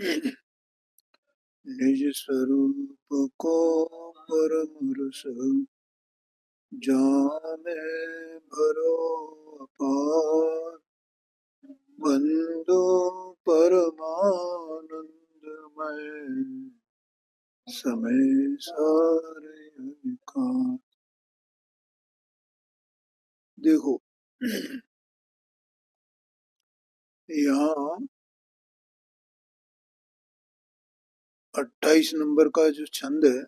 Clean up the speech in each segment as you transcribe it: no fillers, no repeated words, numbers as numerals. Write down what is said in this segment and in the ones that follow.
निज स्वरूप को परम रस जाने भरो अपार, बंधु परमानंदमय समय सारे विकार। देखो यहाँ 28 नंबर का जो छंद है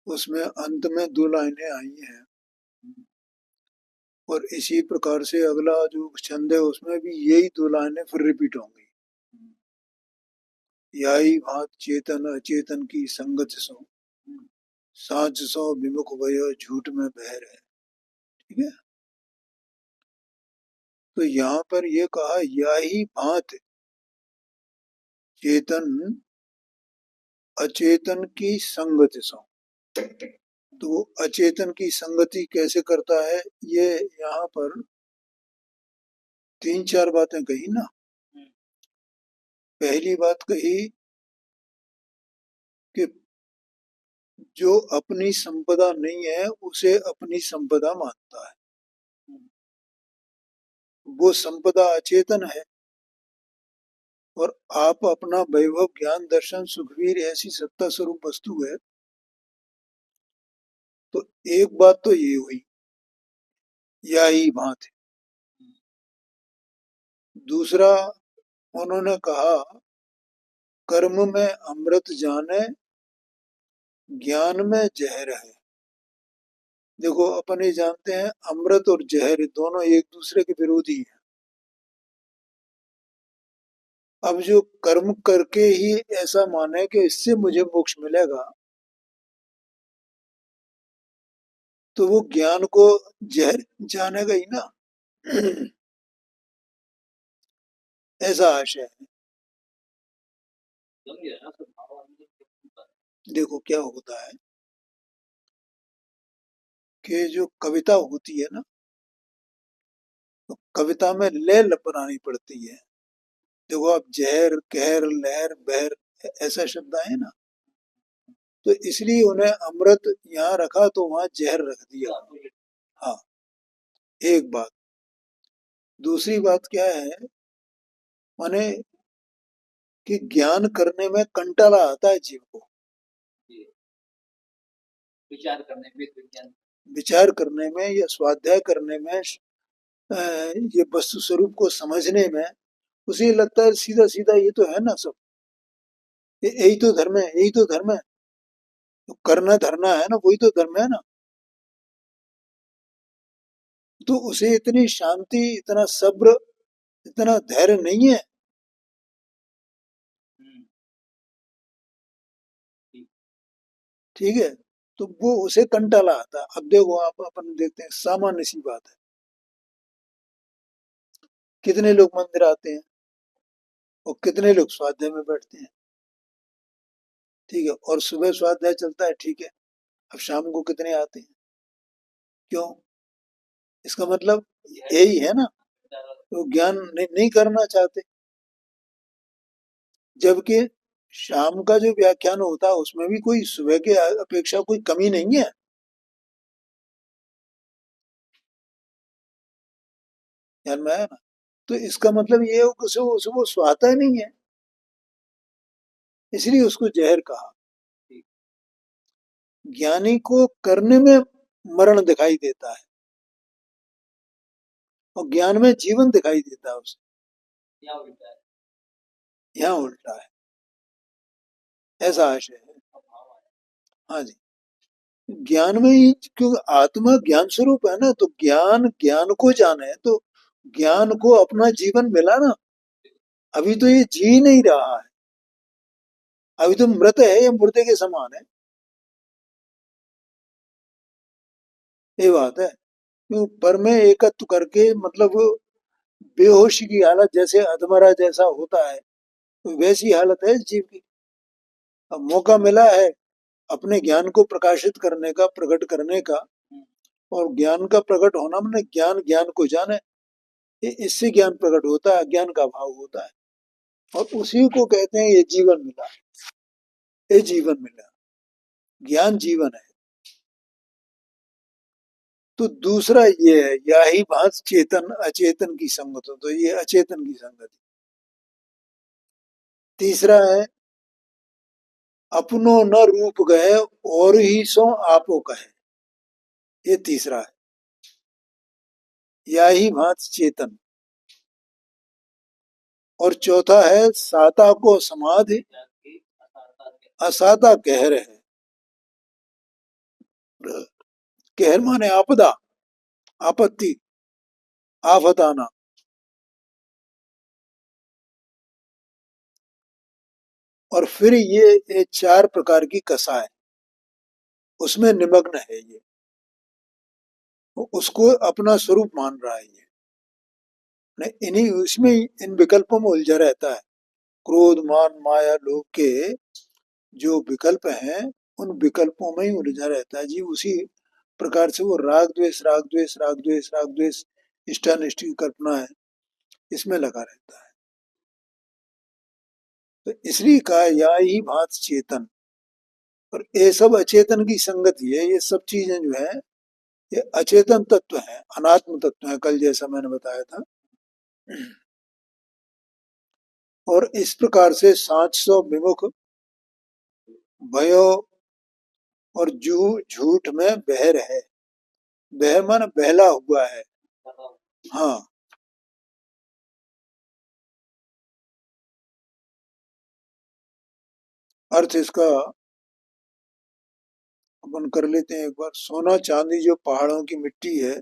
उसमें अंत में 2 लाइनें आई हैं, और इसी प्रकार से अगला जो छंद है उसमें भी यही 2 लाइनें फिर रिपीट होंगी। यही भात चेतन अचेतन की संगत सो, साँझ सो विमुख भयो झूठ में बहर है। ठीक है, तो यहाँ पर ये कहा यही भात चेतन अचेतन की संगति सो। तो वो अचेतन की संगति कैसे करता है, ये यहाँ पर 3-4 बातें कही ना। पहली बात कही कि जो अपनी संपदा नहीं है उसे अपनी संपदा मानता है, वो संपदा अचेतन है, और आप अपना वैभव ज्ञान दर्शन सुखवीर ऐसी सत्ता स्वरूप वस्तु है। तो एक बात तो ये हुई, यही बात है। दूसरा उन्होंने कहा कर्म में अमृत जाने ज्ञान में जहर है। देखो अपन ये जानते हैं अमृत और जहर दोनों एक दूसरे के विरोधी हैं। अब जो कर्म करके ही ऐसा माने कि इससे मुझे मोक्ष मिलेगा, तो वो ज्ञान को जहर जानेगा ही ना। ऐसा आशय है। देखो क्या होता है कि जो कविता होती है ना, तो कविता में लय बनानी पड़ती है। देखो आप जहर कहर लहर बहर ऐसा शब्द आए ना, तो इसलिए उन्हें अमृत यहाँ रखा तो वहां जहर रख दिया। हाँ, एक बात। दूसरी बात क्या है, माने कि ज्ञान करने में कंटाला आता है जीव को, विचार करने में या स्वाध्याय करने में, ये वस्तु स्वरूप को समझने में उसे लगता है सीधा सीधा ये तो है ना सब, यही तो धर्म है, यही तो धर्म है, तो करना धरना है ना, वही तो धर्म है ना। तो उसे इतनी शांति, इतना सब्र, इतना धैर्य नहीं है। ठीक है, तो वो उसे कंटाला आता है। अब देखो आप अपन देखते हैं सामान्य सी बात है, कितने लोग मंदिर आते हैं और कितने लोग स्वाध्याय में बैठते हैं। ठीक है, और सुबह स्वाध्याय चलता है, ठीक है, अब शाम को कितने आते हैं, क्यों? इसका मतलब यही है ना, तो ज्ञान नहीं करना चाहते। जबकि शाम का जो व्याख्यान होता है उसमें भी कोई सुबह के अपेक्षा कोई कमी नहीं है। ध्यान में आया ना? तो इसका मतलब ये है कि वो सुहाता ही नहीं है, इसलिए उसको जहर कहा। ज्ञानी को करने में मरण दिखाई देता है और ज्ञान में जीवन दिखाई देता है उसे। यहाँ उल्टा है, ऐसा आशय है। हाँ जी, ज्ञान में ही, क्योंकि आत्मा ज्ञान स्वरूप है ना, तो ज्ञान ज्ञान को जाने, तो ज्ञान को अपना जीवन मिला ना। अभी तो ये जी नहीं रहा है, अभी तो मृत है, ये मुर्दे के समान है। ये बात है, क्यों पर में एकत्व करके, मतलब बेहोशी की हालत जैसे अधमरा जैसा होता है, तो वैसी हालत है जीव की। अब मौका मिला है अपने ज्ञान को प्रकाशित करने का, प्रकट करने का, और ज्ञान का प्रकट होना मैंने ज्ञान ज्ञान को जाने, इससे ज्ञान प्रकट होता है, ज्ञान का भाव होता है। और उसी को कहते हैं ये जीवन मिला, ये जीवन मिला, ज्ञान जीवन है। तो दूसरा ये है, या ही भांत चेतन अचेतन की संगत हो, तो ये अचेतन की संगति। तीसरा है अपनो न रूप गए और ही सो आपो कहे, ये तीसरा है, या ही भांत चेतन। और चौथा है साता को समाधि असाता कहर है। कहर माने आपदा, आपत्ति, आफत आना। और फिर ये चार प्रकार की कसा है, उसमें निमग्न है ये, उसको अपना स्वरूप मान रहा है ये, इन्हीं उसमें इन विकल्पों में उलझा रहता है। क्रोध मान माया लोभ के जो विकल्प हैं, उन विकल्पों में ही उलझा रहता है जी। उसी प्रकार से वो राग द्वेष राग द्वेष राग द्वेष राग द्वेष, इष्टानिष्ट की कल्पना है, इसमें लगा रहता है। तो इसलिए कहा या ही भांत चेतन। और ये सब अचेतन की संगति है, ये सब चीजें जो है ये अचेतन तत्व है, अनात्म तत्व है, कल जैसा मैंने बताया था। और इस प्रकार से सांच सौ विमुख भयो और जू झूठ में बहर है। बहर माने बहला हुआ है। हाँ, अर्थ इसका अपन कर लेते हैं एक बार। सोना चांदी जो पहाड़ों की मिट्टी है,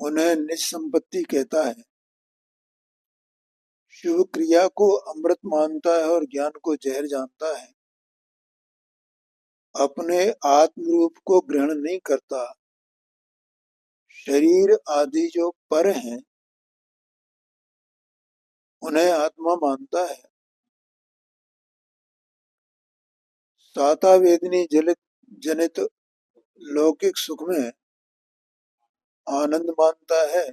उन्हें निज संपत्ति कहता है। शुभ क्रिया को अमृत मानता है और ज्ञान को जहर जानता है। अपने आत्म रूप को ग्रहण नहीं करता। शरीर आदि जो पर हैं, उन्हें आत्मा मानता है। साता वेदनी जलित जनित लौकिक सुख में आनंद मानता है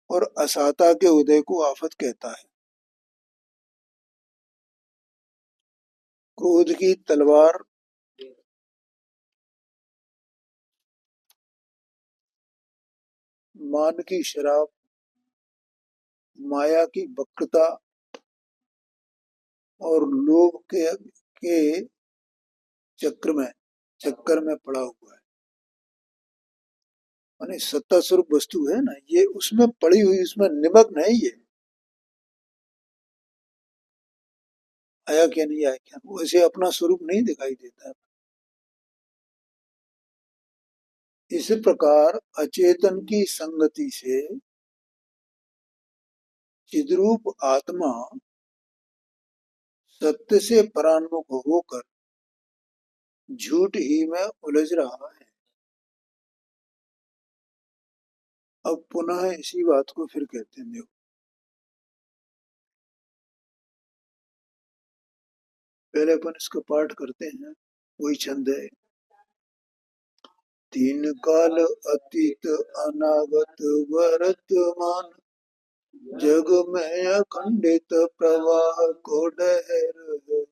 और असाता के उदय को आफत कहता है। क्रोध की तलवार, मान की शराब, माया की वक्रता और लोभ के चक्कर में पड़ा हुआ है। माने सत्ता स्वरूप वस्तु है ना, ये उसमें पड़ी हुई, उसमें निमग्न है ये। आया क्या नहीं आया क्या, वो ऐसे अपना स्वरूप नहीं दिखाई देता है। इस प्रकार अचेतन की संगति से चिद्रूप आत्मा सत्य से परान्मुख होकर झूठ ही में उलझ रहा है। अब पुनः इसी बात को फिर कहते हैं, देखो पहले अपन इसका पाठ करते हैं, वही छंद है। तीन काल अतीत अनागत वर्तमान, जग में अखंडित प्रवाह को डहर।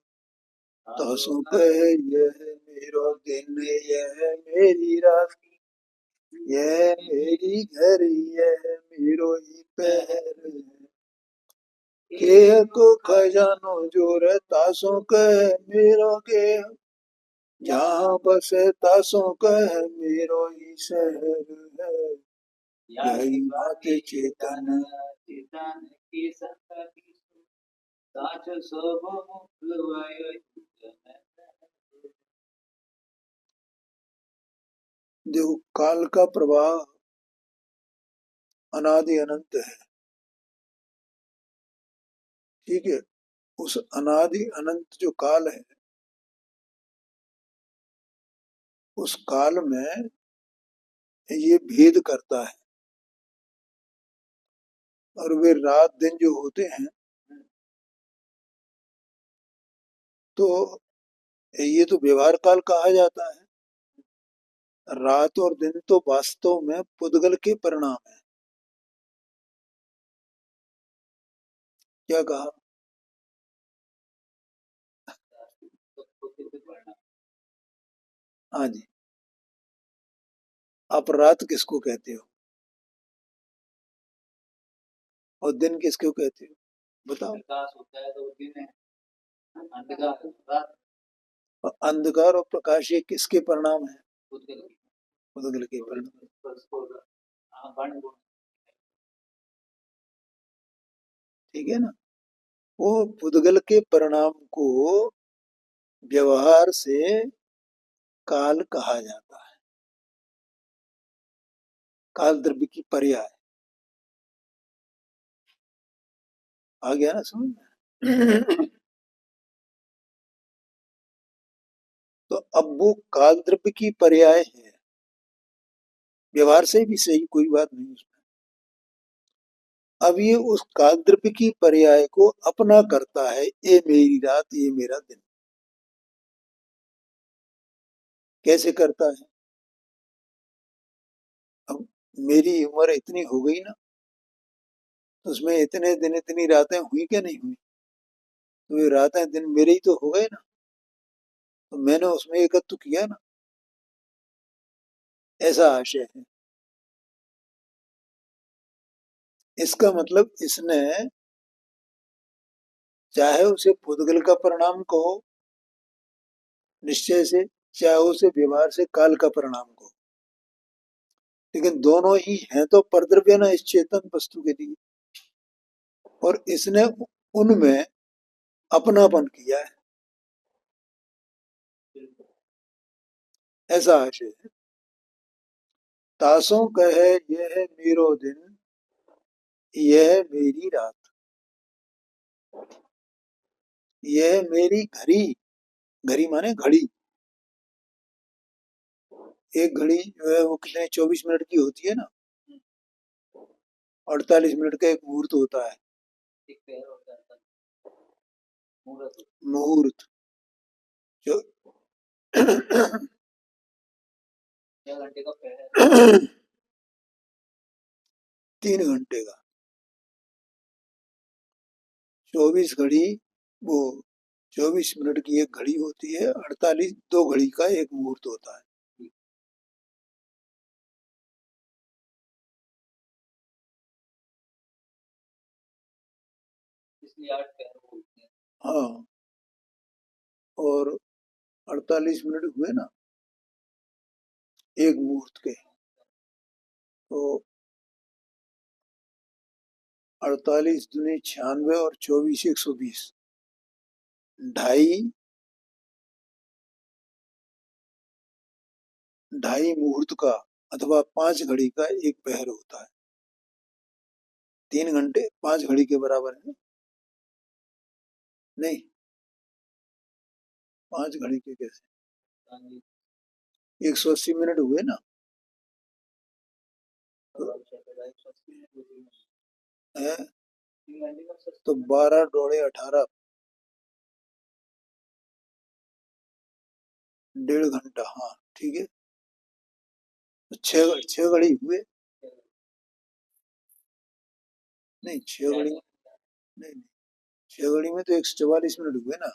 तासों कह यह मेरो दिन, यह मेरी रात, यह मेरी घर, यह मेरो ही पहर। केह को खजानो जोर, तासों कह मेरो गेह, जहाँ बसे तासों कह मेरो ही शहर है। यही बात चेतन की संगति, साच सब मुख वय। देखो काल का प्रवाह अनादि अनंत है, ठीक है। उस अनादि अनंत जो काल है, उस काल में ये भेद करता है। और वे रात दिन जो होते हैं, तो ये तो व्यवहार काल कहा जाता है। रात और दिन तो वास्तव में पुद्गल के परिणाम है। क्या कहा? हाँ जी। अपराध किसको कहते हो और दिन किसको कहते हो? बताओ। प्रकाश होता है तो वो दिन है, अंधकार रात। और अंधकार और प्रकाश ये किसके परिणाम है? उदगल के परिणाम। ठीक है ना? वो पुद्गल के परिणाम को व्यवहार से काल कहा जाता है। काल द्रव्य की पर्याय। आ गया ना समझ में? तो अब वो काल द्रव्य की पर्याय है, व्यवहार से भी सही, कोई बात नहीं उसमें। अब ये उस काल द्रव्य की पर्याय को अपना करता है, ये मेरी रात ये मेरा दिन। कैसे करता है? अब मेरी उम्र इतनी हो गई ना, तो उसमें इतने दिन इतनी रातें हुई क्या नहीं हुई? तो ये रातें दिन मेरे ही तो हो गए ना, तो मैंने उसमें एकत्व किया ना, ऐसा आशय है। इसका मतलब इसने, चाहे उसे पुद्गल का परिणाम कहो निश्चय से, चाहे उसे व्यवहार से काल का परिणाम कहो, लेकिन दोनों ही हैं तो परद्रव्य ना इस चेतन वस्तु के लिए। और इसने उनमें अपनापन किया है, ऐसा आशय है। तासों कहे यह है मेरो दिन, यह मेरी रात, यह मेरी घड़ी। घड़ी माने घड़ी। एक घड़ी जो है वो कितने 24 मिनट की होती है ना, 48 मिनट का एक मुहूर्त होता है। मुहूर्त जो 3 घंटे का। 24 घड़ी, वो 24 मिनट की एक घड़ी होती है, 48 दो घड़ी का एक मुहूर्त होता है। इसलिए 8 पहर बोलते हैं। हाँ, और 48 मिनट हुए ना एक मुहूर्त के, तो 48 दूनी 96 और 24 120, 2.5 मुहूर्त का अथवा 5 घड़ी का एक पहर होता है। 3 घंटे 5 घड़ी के बराबर है? नहीं, 5 घड़ी के कैसे? 180 मिनट हुए ना, है? तो 12 डोड़े 18, 1.5 घंटा। हाँ ठीक है, तो 6 घड़ी हुए। नहीं 6 घड़ी, नहीं 6 घड़ी में तो 144 मिनट हुए ना,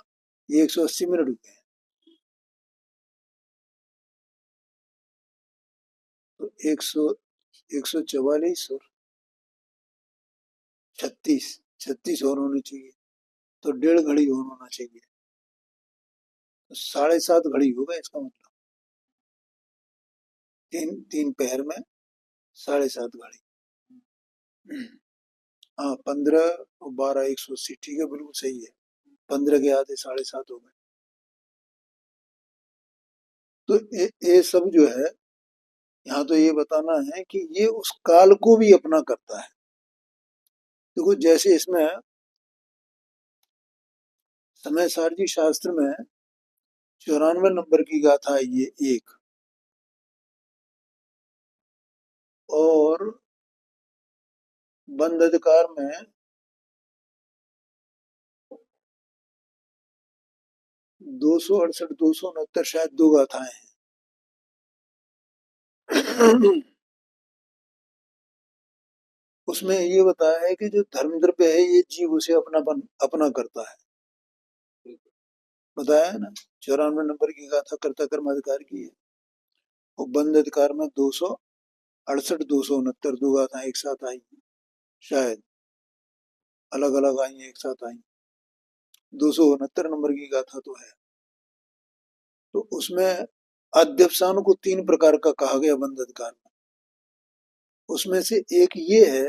ये 180 मिनट हुए हैं। तो 144 और 36, 36 और होनी चाहिए, तो 1.5 घड़ी और होना चाहिए, तो 7.5 घड़ी होगा इसका मतलब। तीन तीन पहर में 7.5 घड़ी। हाँ 15 और 12 180, ठीक है बिल्कुल सही है। 15 के आधे 7.5 हो गए। तो ये सब जो है, यहाँ तो ये बताना है कि ये उस काल को भी अपना करता है। देखो जैसे इसमें समय सारजी शास्त्र में 94 नंबर की गाथा है ये एक, और बंद अधिकार में 268 269 शायद दो गाथाएं हैं। उसमें ये बताया है कि जो धर्म द्रव्य है ये जीव उसे अपना करता है, बताया है ना। 94 नंबर की गाथा कर्ता कर्म अधिकार की है। और बंद अधिकार में 268 269 दो गाथाएं एक साथ आई, शायद अलग अलग आई एक साथ आई। 269 नंबर की गाथा तो है। तो उसमें अध्यवसान को 3 प्रकार का कहा गया बंद अधिकार में। उसमें से एक ये है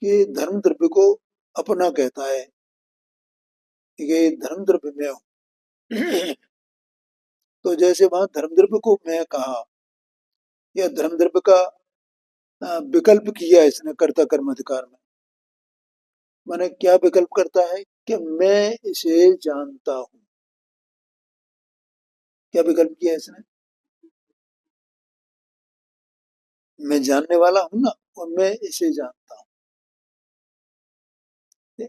कि धर्म द्रव्य को अपना कहता है कि ये धर्म द्रव्य में हूं। तो जैसे वहां धर्म द्रव्य को मैं कहा, या धर्म द्रव्य का विकल्प किया इसने कर्ता कर्म अधिकार में। माने क्या विकल्प करता है कि मैं इसे जानता हूं। क्या विकल्प किया इसने? मैं जानने वाला हूं ना, और मैं इसे जानता हूं।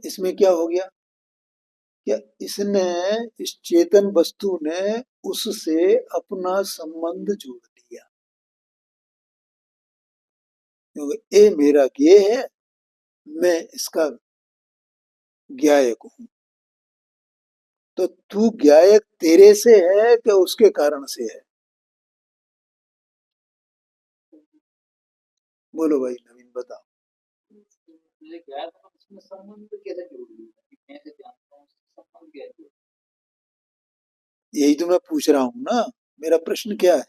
इसमें क्या हो गया? क्या इसने, इस चेतन वस्तु ने उससे अपना संबंध जोड़ दिया, क्योंकि ये मेरा ज्ञेय है, मैं इसका ज्ञायक हूं। तो तू ज्ञायक तेरे से है कि उसके कारण से है? बोलो भाई नवीन, बताओ। यही तो मैं पूछ रहा हूं ना, मेरा प्रश्न क्या है?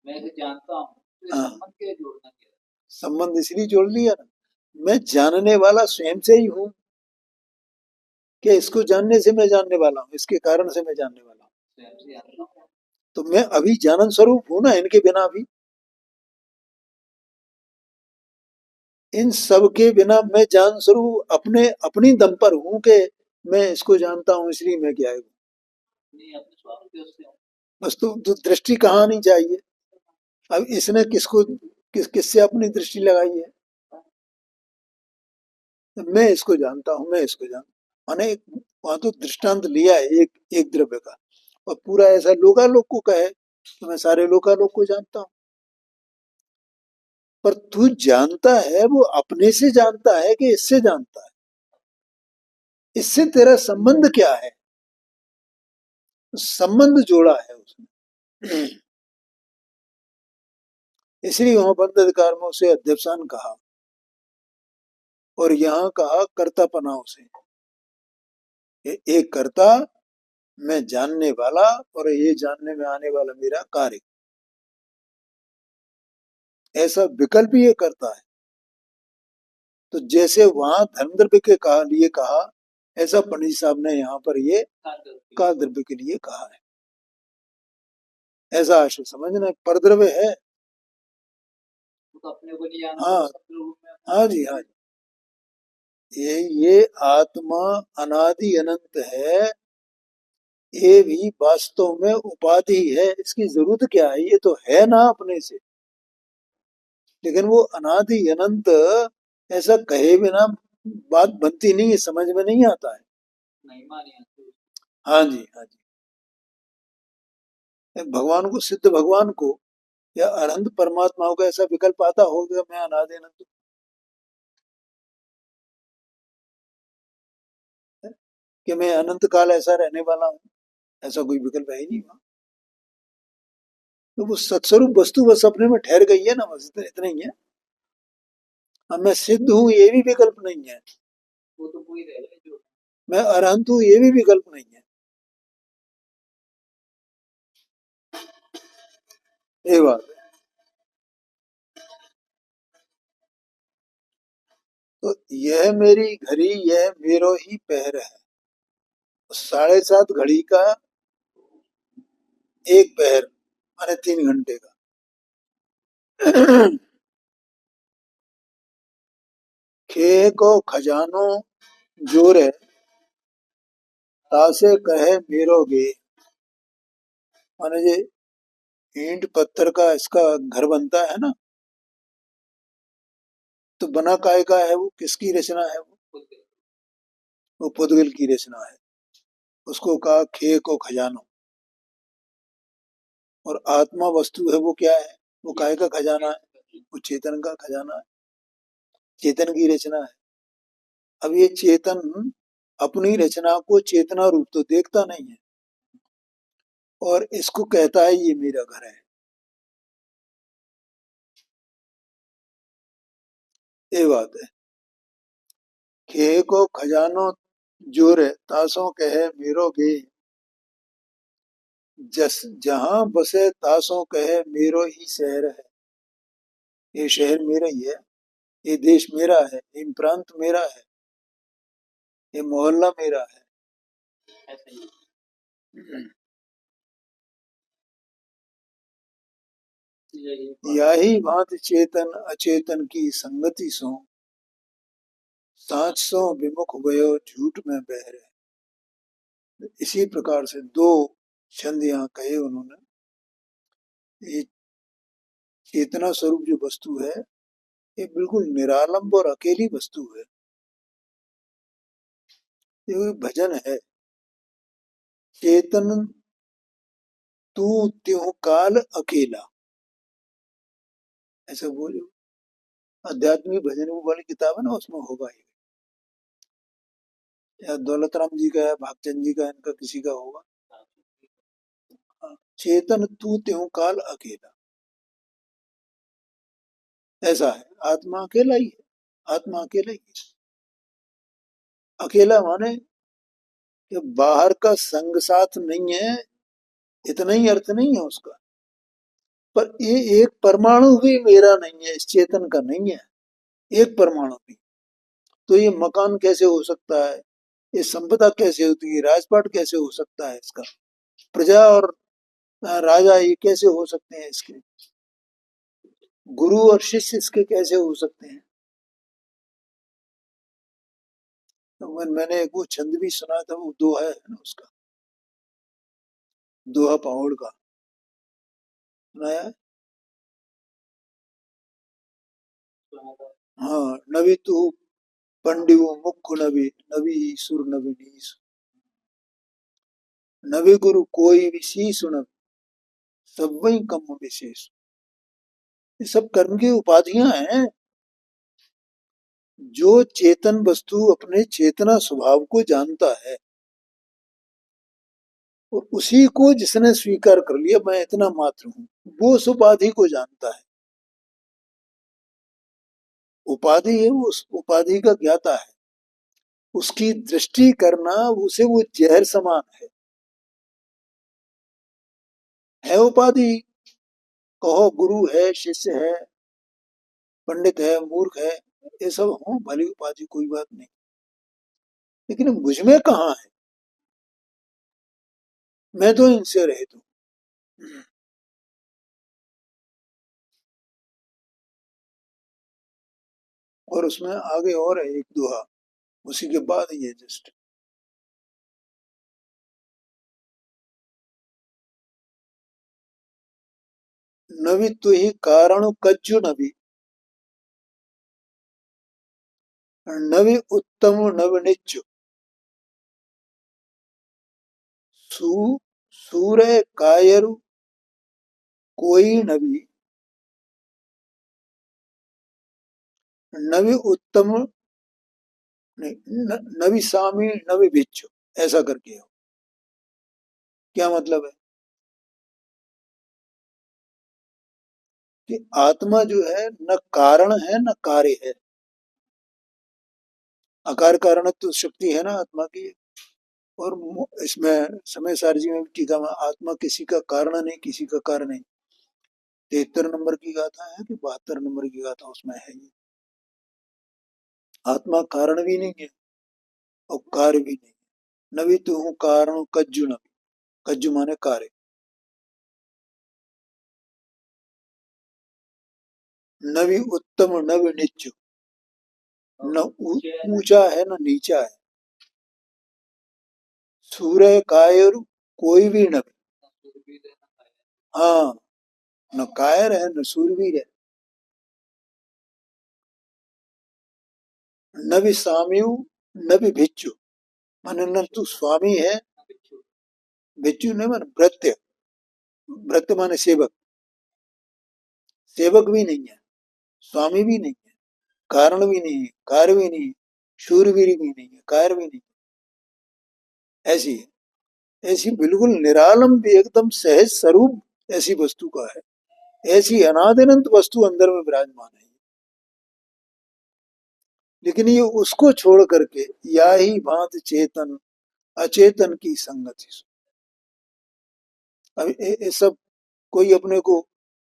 मैं इसे जानता हूँ, तो हाँ, संबंध क्या जोड़ना? क्या संबंध इसलिए जोड़ लिया ना, मैं जानने वाला स्वयं से ही हूं। क्या इसको जानने से मैं जानने वाला हूँ, इसके कारण से मैं जानने वाला हूँ। तो मैं अभी जानन स्वरूप हूं ना, इनके बिना भी। इन सब के बिना मैं जान स्वरूप अपने अपनी दम पर हूं कि मैं इसको जानता हूं, इसलिए मैं क्या हूं। बस तो दृष्टि कहाँ आनी चाहिए? अब इसने किसको किससे अपनी दृष्टि लगाई है? मैं इसको जानता हूं, मैं इसको जानता, माने वहां तो दृष्टांत लिया है एक एक द्रव्य का, और पूरा ऐसा लोकालोक को कहे तो मैं सारे लोकालोक को जानता हूं। पर तू जानता है वो अपने से जानता है कि इससे जानता है? इससे तेरा संबंध क्या है? संबंध जोड़ा है उसने। इसलिए वहां बंद अधिकार में उसे अध्यवसान कहा, और यहाँ कहा कर्तापना उसे। एक कर्ता, मैं जानने वाला, और ये जानने में आने वाला मेरा कार्य, ऐसा विकल्प ये करता है। तो जैसे वहां धर्म द्रव्य के लिए कहा, ऐसा पंडित साहब ने यहाँ पर ये काल द्रव्य के लिए कहा है। ऐसा आशय समझना, परद्रव्य है। हाँ, हाँ जी, हाँ जी। ये आत्मा अनादि अनंत है, ये भी वास्तव में उपाधि है। इसकी जरूरत क्या है? ये तो है ना अपने से। लेकिन वो अनादि अनंत ऐसा कहे बिना बात बनती नहीं है, समझ में नहीं आता है। नहीं मानी आती। हाँ जी, हाँ जी। भगवान को, सिद्ध भगवान को या अनंत परमात्माओं का ऐसा विकल्प आता होगा, मैं अनादि अनंत कि मैं अनंत काल ऐसा रहने वाला हूँ, ऐसा कोई विकल्प है ही नहीं वहां। तो वो सत्स्वरूप वस्तु बस अपने में ठहर गई है ना, बस इतना ही है। अब मैं सिद्ध हूँ ये भी विकल्प नहीं है, वो तो कोई रह गया जो मैं अरहंत हूँ ये भी विकल्प नहीं है। ये बात है। तो यह मेरी घड़ी, यह मेरो ही पैर है। 7:30 घड़ी का एक पैर, माने 3 घंटे का। खे को खजानो जोरे, तासे कहे मेरो गे। माने ये ईंट पत्थर का इसका घर बनता है ना, तो बना काय का है? वो किसकी रचना है? वो पुद्गल की रचना है। उसको कहा खे को खजानो। और आत्मा वस्तु है वो क्या है? वो काय का खजाना है? वो चेतन का खजाना है। चेतन की रचना है। अब ये चेतन अपनी रचना को चेतना रूप तो देखता नहीं है और इसको कहता है ये मेरा घर है। ये बात है। खे को खजानो जोरे तासों कहे मेरो गे, जस जहां बसे तासों कहे मेरो ही शहर है। ये शहर मेरा ही है, ये देश मेरा है, ये प्रांत मेरा है, ये मोहल्ला मेरा है। यही भांति चेतन अचेतन की संगति सो, सांच सो विमुख भयो झूठ में बह रहे। इसी प्रकार से दो छंद यहाँ कहे उन्होंने। ये चेतना स्वरूप जो वस्तु है ये बिल्कुल निरालंब और अकेली वस्तु है। ये भजन है, चेतन तू त्यों काल अकेला, ऐसा बोलो। आध्यात्मिक भजन वो वाली किताब है ना, उसमें होगा ये, या दौलत राम जी का है, भागचंद जी का, इनका किसी का होगा। हाँ, चेतन तू त्यों काल अकेला, ऐसा है। आत्मा अकेला ही है, आत्मा अकेला ही है। अकेला माने कि बाहर का संग साथ नहीं है, इतना ही अर्थ नहीं है उसका। पर ये एक परमाणु भी मेरा नहीं है, इस चेतन का नहीं है, एक परमाणु भी। तो ये मकान कैसे हो सकता है, ये संपदा कैसे होती है, राजपाट कैसे हो सकता है इसका, प्रजा और राजा ये कैसे हो सकते हैं इसके, गुरु और शिष्य इसके कैसे हो सकते हैं। तो मैंने एक वो छंद भी सुना था, वो दोहा है ना उसका, दोहा पहाड़ का सुनाया है? हाँ, नवी तू पंडिव मुख नवी, नवी सुर नवी नीस, नवी गुरु कोई विशीष न, सब वही कम विशेष। ये सब कर्म की उपाधियां हैं। जो चेतन वस्तु अपने चेतना स्वभाव को जानता है और उसी को जिसने स्वीकार कर लिया, मैं इतना मात्र हूं, वो उस उपाधि को जानता है। उपाधि है, वो उस उपाधि का ज्ञाता है। उसकी दृष्टि करना उसे वो जहर समान है उपाधि। कहो गुरु है, शिष्य है, पंडित है, मूर्ख है, ये सब हो भली उपाधि, कोई बात नहीं, लेकिन मुझ में कहाँ है, मैं तो इनसे रहित हूँ। और उसमें आगे और है एक दोहा, उसी के बाद ये जस्ट, नवि तो ही कारण कज्जु नवि, नवि उत्तम नव निच्चु, सू सूर्य कायरु कोई नवि, नवि उत्तम नहीं, नवि सामी नवि भिक्षु, ऐसा करके हो। क्या मतलब है कि आत्मा जो है न कारण है न कार्य है। आकार कारण तो शक्ति है ना आत्मा की। और इसमें समय सारजी में भी टीका में, आत्मा किसी का कारण नहीं, किसी का कार्य नहीं। 73 नंबर की गाथा है कि 72 नंबर की गाथा, उसमें है ये। आत्मा कारण भी नहीं है और कार्य भी नहीं है। नवी तो हूँ कारण कज्जु नवी, कज्जु माने कार्य। नवी उत्तम नव निच्चु, न ऊंचा है न नीचा है। सूर्य कायर कोई भी नवी, हाँ, न कायर है न सूरवीर है। नवी साम्यु नवी भिक्षु, माने न तू स्वामी है, भिक्षु नहीं माने भृत्य, भृत्य माने सेवक, सेवक भी नहीं है, स्वामी भी नहीं है, कारण भी नहीं है, कार्य भी नहीं है, शूरवीर भी नहीं है, कार्य भी नहीं है, ऐसी है। ऐसी बिल्कुल निरालम भी एकदम सहज स्वरूप ऐसी वस्तु का है, ऐसी अनादिनंत वस्तु अंदर में विराजमान है। लेकिन ये उसको छोड़ करके या ही भांत चेतन अचेतन की संगति। अब ये सब कोई अपने को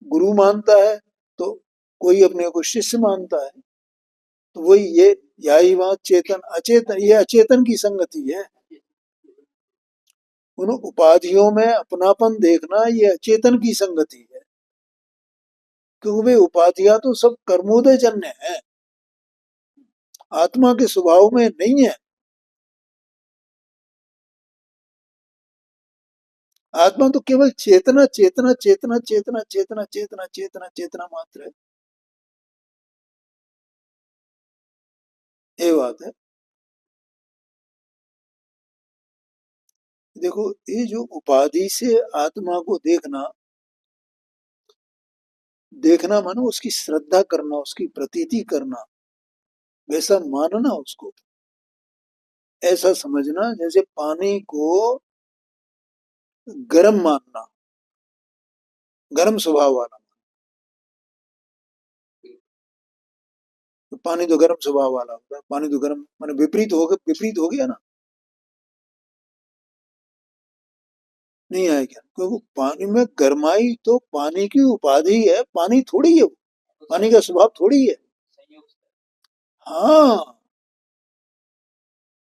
गुरु मानता है, तो कोई अपने को शिष्य मानता है, तो वही ये या ही भांत चेतन अचेतन, ये अचेतन की संगति है। उन उपाधियों में अपनापन देखना ये अचेतन की संगति है, क्योंकि वे उपाधियां तो सब कर्मोदय जन्य है, आत्मा के स्वभाव में नहीं है। आत्मा तो केवल चेतना चेतना चेतना चेतना चेतना चेतना चेतना चेतना मात्र है, ये बात है। देखो ये जो उपाधि से आत्मा को देखना, देखना मानो उसकी श्रद्धा करना, उसकी प्रतीति करना, वैसा मानना उसको, ऐसा समझना जैसे पानी को गर्म मानना, गर्म स्वभाव वाला। तो पानी तो गर्म स्वभाव वाला होता है, पानी तो गर्म माने विपरीत हो गया ना, नहीं आया क्या? क्योंकि पानी में गर्माई तो पानी की उपाधि है, पानी थोड़ी है वो, पानी का स्वभाव थोड़ी है। हाँ,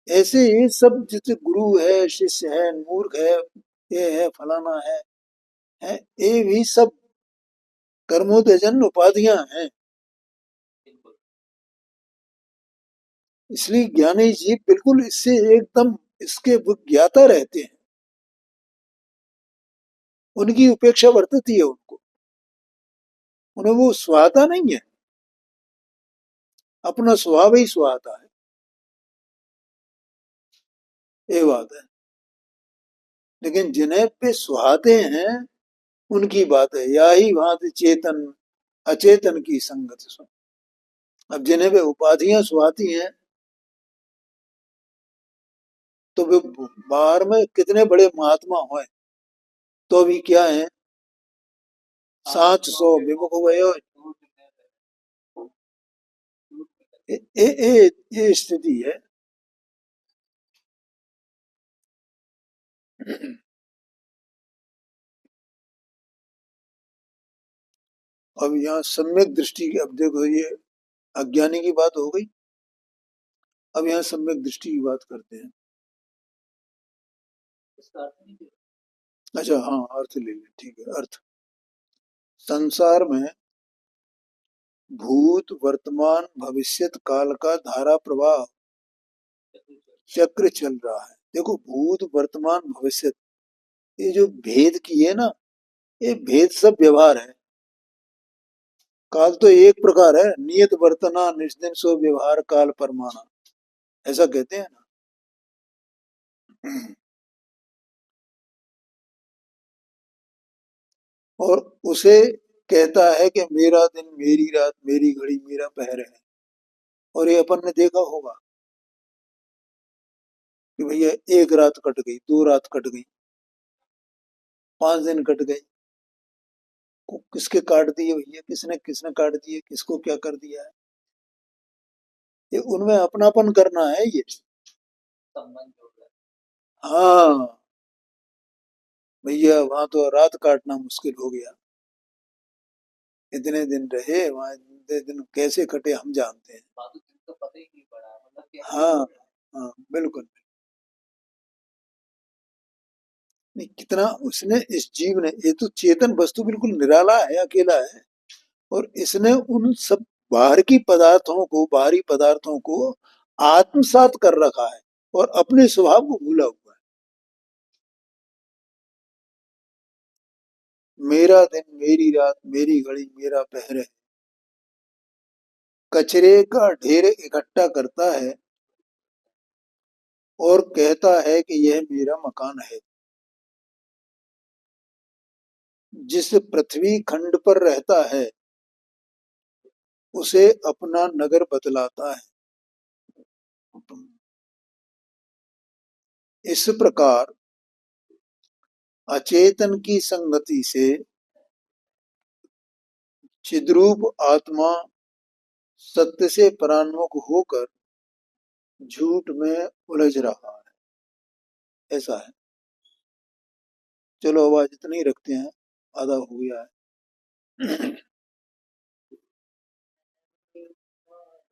ऐसे ये सब जैसे गुरु है, शिष्य है, मूर्ख है, ये है, फलाना है, ये भी सब कर्मोदयजन उपाधियां हैं। इसलिए ज्ञानी जीव बिल्कुल इससे एकदम इसके ज्ञाता रहते हैं, उनकी उपेक्षा वर्तती है उनको, उन्हें वो स्वाता नहीं है, अपना स्वभाव ही स्वाता है, ये बात है। लेकिन जिन्हें पे सुहाते हैं उनकी बात है, या ही भांति चेतन अचेतन की संगत सुन। अब जिन्हें पे उपाधियां सुहाती हैं, तो वे बाहर में कितने बड़े महात्मा हुए तो भी क्या है, साच सौ विमुख हुए। ये स्थिति है। अब यहाँ सम्यक दृष्टि की, अब देखो ये अज्ञानी की बात हो गई, अब यहाँ सम्यक दृष्टि की बात करते हैं। अच्छा हाँ, अर्थ ले ले, ठीक है। अर्थ, संसार में भूत वर्तमान भविष्यत काल का धारा प्रवाह चक्र चल रहा है। देखो भूत वर्तमान भविष्यत, ये जो भेद की है ना, ये भेद सब व्यवहार है। काल तो एक प्रकार है, नियत वर्तना निष्दिन सो व्यवहार काल परमाना, ऐसा कहते हैं ना। और उसे कहता है कि मेरा दिन मेरी रात मेरी घड़ी मेरा पहर है। और ये अपन ने देखा होगा कि भैया एक रात कट गई, दो रात कट गई, 5 दिन कट गए, किसके काट दिए भैया, किसने किसने काट दिए, किसको क्या कर दिया है, ये उनमें अपनापन करना है ये। हाँ भैया, वहां तो रात काटना मुश्किल हो गया, इतने दिन रहे वहां, इतने दिन कैसे कटे हम जानते हैं। हाँ हाँ बिल्कुल। नहीं, कितना उसने इस जीव ने, ये तो चेतन वस्तु बिल्कुल निराला है, अकेला है, और इसने उन सब बाहरी पदार्थों को आत्मसात कर रखा है और अपने स्वभाव को भूला हुआ है। मेरा दिन मेरी रात मेरी घड़ी मेरा पहर है, कचरे का ढेर इकट्ठा करता है और कहता है कि यह मेरा मकान है। जिस पृथ्वी खंड पर रहता है उसे अपना नगर बतलाता है। इस प्रकार अचेतन की संगति से चिद्रूप आत्मा सत्य से परान्मुख होकर झूठ में उलझ रहा है। ऐसा है। चलो अब आज इतना ही रखते हैं, आधा हो गया है।